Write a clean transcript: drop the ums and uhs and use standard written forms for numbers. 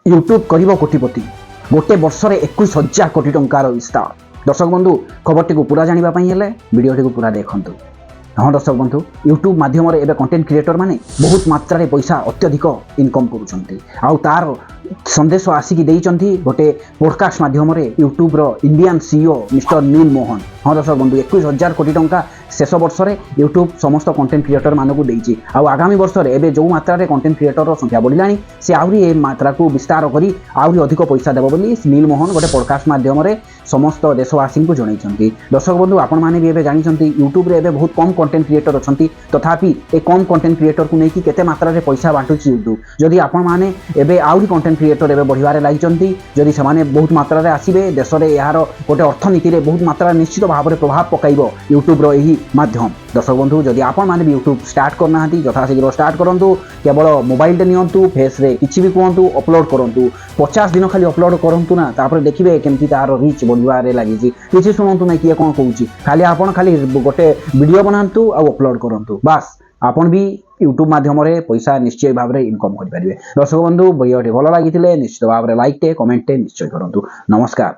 YouTube करिबो कोटिपति गोटे वर्ष रे 21,000 कोटी टंकार विस्तार। दर्शक बंधु खबर टी पूरा जानिबा पई हेले वीडियो टी पूरा देखंतु। हाँ दर्शक बंधु यूट्यूब माध्यम रे एबे कंटेंट क्रिएटर माने बहुत मात्रा रे पैसा अत्यधिक इनकम करूछंती। आउ तार संदेश आसिकी देइचंती गोटे पॉडकास्ट माध्यम रे यूट्यूब रो इंडियन सीईओ मिस्टर नील मोहन। हाँ दर्शक बंधु 21,000 कोटी टंका शेष वर्ष रे यूट्यूब समस्त कंटेंट क्रिएटर मानकु देइची। आउ आगामी वर्ष रे एबे जो मात्रा रे कंटेंट क्रिएटर रो संख्या बढ़िलानी से आउरी ए मात्रा को विस्तार करी आउरी अधिक पैसा देबो बोली नील मोहन गोटे पॉडकास्ट माध्यम रे समस्त देशवासी को जणाइछंती। दर्शक बंधु आपण माने भी एबे जानिछंती यूट्यूब रे एबे बहुत कम कंटेंट क्रिएटर अछंती, तथापि ए कम कंटेंट क्रिएटर को नेकी केते मात्रा रे पैसा बांटुची यूट्यूब। जदि आपण माने एबे आउरी कंटेंट क्रिएटर एबे बढ़िबारे लागिछंती, जदि समाने बहुत मात्रा रे आसीबे देश रे यार गोटे अर्थनीति रे बहुत मात्रा निश्चित भाव रे प्रभाव पकाइबो यूट्यूब रो एही माध्यम। दर्शक बंधु जदि आपण माने भी यूट्यूब स्टार्ट करना हती यथाशीघ्र स्टार्ट करंतु। केवल मोबाइल टे नियंतु, फेस रे किछि भी कहंतु, अपलोड करंतु। 50 दिन खाली अपलोड करंतु ना, तापर देखिबे केमति तार रीच बढ़िबारे लागिछि। किछि सुनंतु नै किए कोन कहूछि, खाली आपण खाली गोटे वीडियो बनांतु आ अपलोड करंतु, बस आपण भी यूट्यूब माध्यम रे पैसा निश्चय भाव रे इनकम करि परिबे। दर्शक बंधु वीडियो टे भलो लागिथिले निश्चित भाव रे लाइक टे कमेंट टे निश्चय करंतु। नमस्कार।